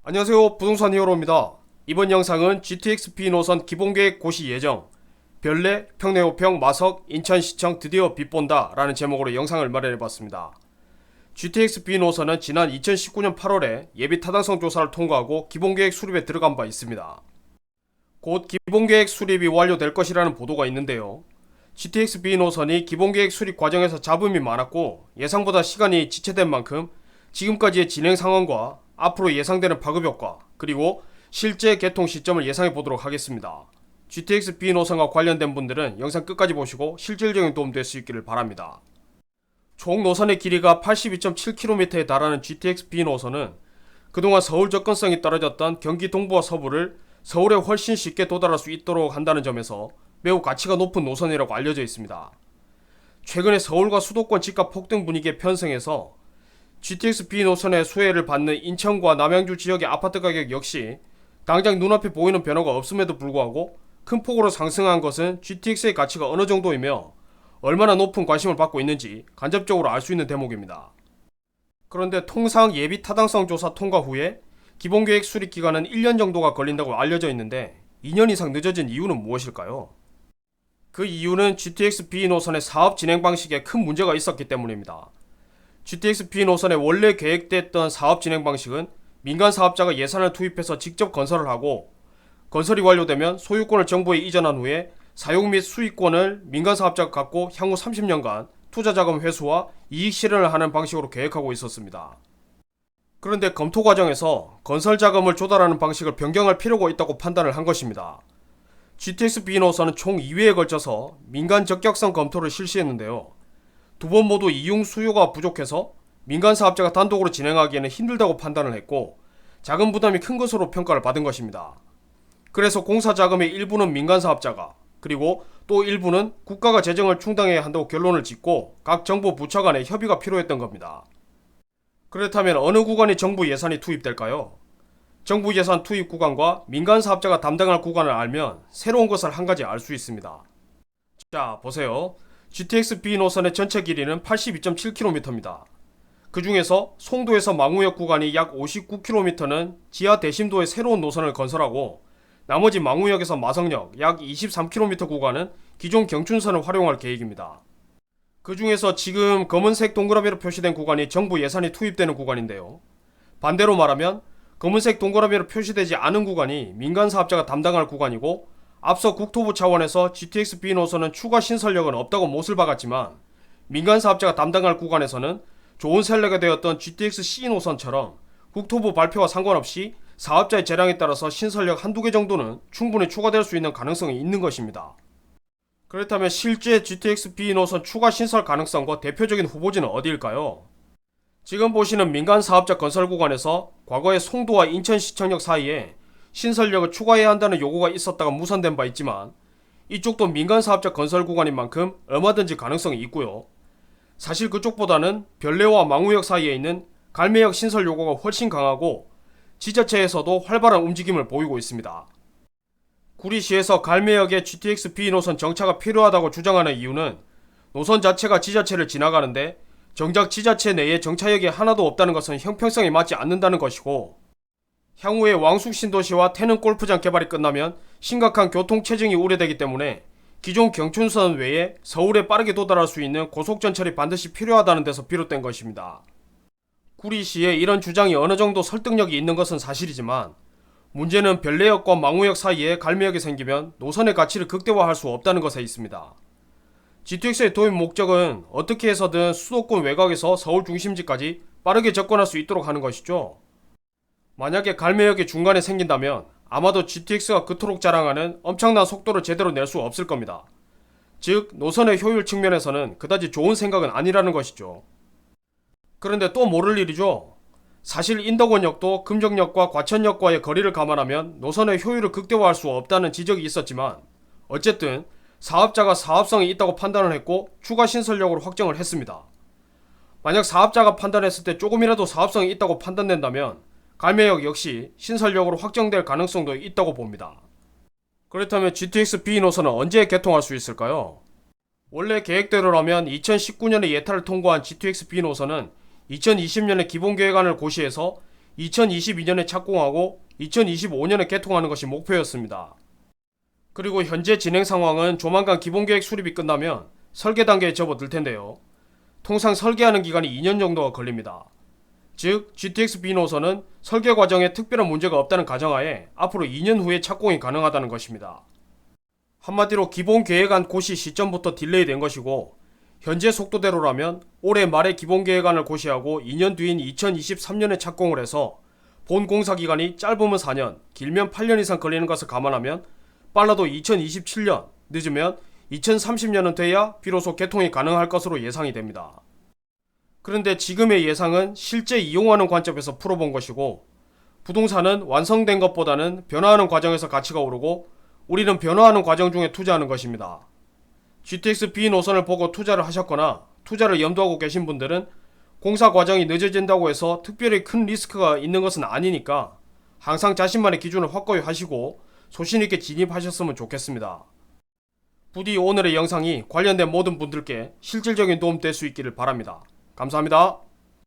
안녕하세요, 부동산 히어로입니다. 이번 영상은 GTX-B 노선 기본계획 고시 예정, 별내, 평내호평, 마석, 인천시청 드디어 빛본다 라는 제목으로 영상을 마련해봤습니다. GTX-B 노선은 지난 2019년 8월에 예비 타당성 조사를 통과하고 기본계획 수립에 들어간 바 있습니다. 곧 기본계획 수립이 완료될 것이라는 보도가 있는데요. GTX-B 노선이 기본계획 수립 과정에서 잡음이 많았고 예상보다 시간이 지체된 만큼 지금까지의 진행 상황과 앞으로 예상되는 파급 효과, 그리고 실제 개통 시점을 예상해 보도록 하겠습니다. GTX-B 노선과 관련된 분들은 영상 끝까지 보시고 실질적인 도움 될 수 있기를 바랍니다. 총 노선의 길이가 82.7km에 달하는 GTX-B 노선은 그동안 서울 접근성이 떨어졌던 경기 동부와 서부를 서울에 훨씬 쉽게 도달할 수 있도록 한다는 점에서 매우 가치가 높은 노선이라고 알려져 있습니다. 최근에 서울과 수도권 집값 폭등 분위기에 편승해서 GTX-B 노선의 수혜를 받는 인천과 남양주 지역의 아파트 가격 역시 당장 눈앞에 보이는 변화가 없음에도 불구하고 큰 폭으로 상승한 것은 GTX의 가치가 어느 정도이며 얼마나 높은 관심을 받고 있는지 간접적으로 알 수 있는 대목입니다. 그런데 통상 예비 타당성 조사 통과 후에 기본계획 수립 기간은 1년 정도가 걸린다고 알려져 있는데 2년 이상 늦어진 이유는 무엇일까요? 그 이유는 GTX-B 노선의 사업 진행 방식에 큰 문제가 있었기 때문입니다. GTX-B 노선에 원래 계획됐던 사업 진행 방식은 민간 사업자가 예산을 투입해서 직접 건설을 하고 건설이 완료되면 소유권을 정부에 이전한 후에 사용 및 수익권을 민간 사업자가 갖고 향후 30년간 투자자금 회수와 이익 실현을 하는 방식으로 계획하고 있었습니다. 그런데 검토 과정에서 건설 자금을 조달하는 방식을 변경할 필요가 있다고 판단을 한 것입니다. GTX-B 노선은 총 2회에 걸쳐서 민간 적격성 검토를 실시했는데요. 두 번 모두 이용 수요가 부족해서 민간 사업자가 단독으로 진행하기에는 힘들다고 판단을 했고 자금 부담이 큰 것으로 평가를 받은 것입니다. 그래서 공사 자금의 일부는 민간 사업자가, 그리고 또 일부는 국가가 재정을 충당해야 한다고 결론을 짓고 각 정부 부처 간의 협의가 필요했던 겁니다. 그렇다면 어느 구간이 정부 예산이 투입될까요? 정부 예산 투입 구간과 민간 사업자가 담당할 구간을 알면 새로운 것을 한 가지 알 수 있습니다. 자, 보세요. GTX-B 노선의 전체 길이는 82.7km입니다. 그 중에서 송도에서 망우역 구간이 약 59km는 지하 대심도의 새로운 노선을 건설하고 나머지 망우역에서 마성역 약 23km 구간은 기존 경춘선을 활용할 계획입니다. 그 중에서 지금 검은색 동그라미로 표시된 구간이 정부 예산이 투입되는 구간인데요. 반대로 말하면 검은색 동그라미로 표시되지 않은 구간이 민간 사업자가 담당할 구간이고 앞서 국토부 차원에서 GTX-B 노선은 추가 신설력은 없다고 못을 박았지만 민간 사업자가 담당할 구간에서는 좋은 셀러가 되었던 GTX-C 노선처럼 국토부 발표와 상관없이 사업자의 재량에 따라서 신설력 한두 개 정도는 충분히 추가될 수 있는 가능성이 있는 것입니다. 그렇다면 실제 GTX-B 노선 추가 신설 가능성과 대표적인 후보지는 어디일까요? 지금 보시는 민간 사업자 건설 구간에서 과거에 송도와 인천시청역 사이에 신설력을 추가해야 한다는 요구가 있었다가 무산된 바 있지만 이쪽도 민간 사업자 건설 구간인 만큼 얼마든지 가능성이 있고요. 사실 그쪽보다는 별내와 망우역 사이에 있는 갈매역 신설 요구가 훨씬 강하고 지자체에서도 활발한 움직임을 보이고 있습니다. 구리시에서 갈매역에 GTX-B 노선 정차가 필요하다고 주장하는 이유는 노선 자체가 지자체를 지나가는데 정작 지자체 내에 정차역이 하나도 없다는 것은 형평성에 맞지 않는다는 것이고 향후에 왕숙 신도시와 태릉 골프장 개발이 끝나면 심각한 교통 체증이 우려되기 때문에 기존 경춘선 외에 서울에 빠르게 도달할 수 있는 고속전철이 반드시 필요하다는 데서 비롯된 것입니다. 구리시에 이런 주장이 어느 정도 설득력이 있는 것은 사실이지만 문제는 별내역과 망우역 사이에 갈매역이 생기면 노선의 가치를 극대화할 수 없다는 것에 있습니다. GTX의 도입 목적은 어떻게 해서든 수도권 외곽에서 서울 중심지까지 빠르게 접근할 수 있도록 하는 것이죠. 만약에 갈매역이 중간에 생긴다면 아마도 GTX가 그토록 자랑하는 엄청난 속도를 제대로 낼 수 없을 겁니다. 즉 노선의 효율 측면에서는 그다지 좋은 생각은 아니라는 것이죠. 그런데 또 모를 일이죠. 사실 인덕원역도 금정역과 과천역과의 거리를 감안하면 노선의 효율을 극대화할 수 없다는 지적이 있었지만 어쨌든 사업자가 사업성이 있다고 판단을 했고 추가 신설력으로 확정을 했습니다. 만약 사업자가 판단했을 때 조금이라도 사업성이 있다고 판단된다면 갈매역 역시 신설력으로 확정될 가능성도 있다고 봅니다. 그렇다면 GTX-B 노선은 언제 개통할 수 있을까요? 원래 계획대로라면 2019년에 예타를 통과한 GTX-B 노선은 2020년에 기본계획안을 고시해서 2022년에 착공하고 2025년에 개통하는 것이 목표였습니다. 그리고 현재 진행 상황은 조만간 기본계획 수립이 끝나면 설계 단계에 접어들 텐데요. 통상 설계하는 기간이 2년 정도가 걸립니다. 즉 GTX-B 노선은 설계 과정에 특별한 문제가 없다는 가정하에 앞으로 2년 후에 착공이 가능하다는 것입니다. 한마디로 기본 계획안 고시 시점부터 딜레이 된 것이고, 현재 속도대로라면 올해 말에 기본 계획안을 고시하고 2년 뒤인 2023년에 착공을 해서 본 공사 기간이 짧으면 4년, 길면 8년 이상 걸리는 것을 감안하면 빨라도 2027년, 늦으면 2030년은 돼야 비로소 개통이 가능할 것으로 예상이 됩니다. 그런데 지금의 예상은 실제 이용하는 관점에서 풀어본 것이고, 부동산은 완성된 것보다는 변화하는 과정에서 가치가 오르고 우리는 변화하는 과정 중에 투자하는 것입니다. GTX-B 노선을 보고 투자를 하셨거나 투자를 염두하고 계신 분들은 공사 과정이 늦어진다고 해서 특별히 큰 리스크가 있는 것은 아니니까 항상 자신만의 기준을 확고히 하시고 소신있게 진입하셨으면 좋겠습니다. 부디 오늘의 영상이 관련된 모든 분들께 실질적인 도움 될 수 있기를 바랍니다. 감사합니다.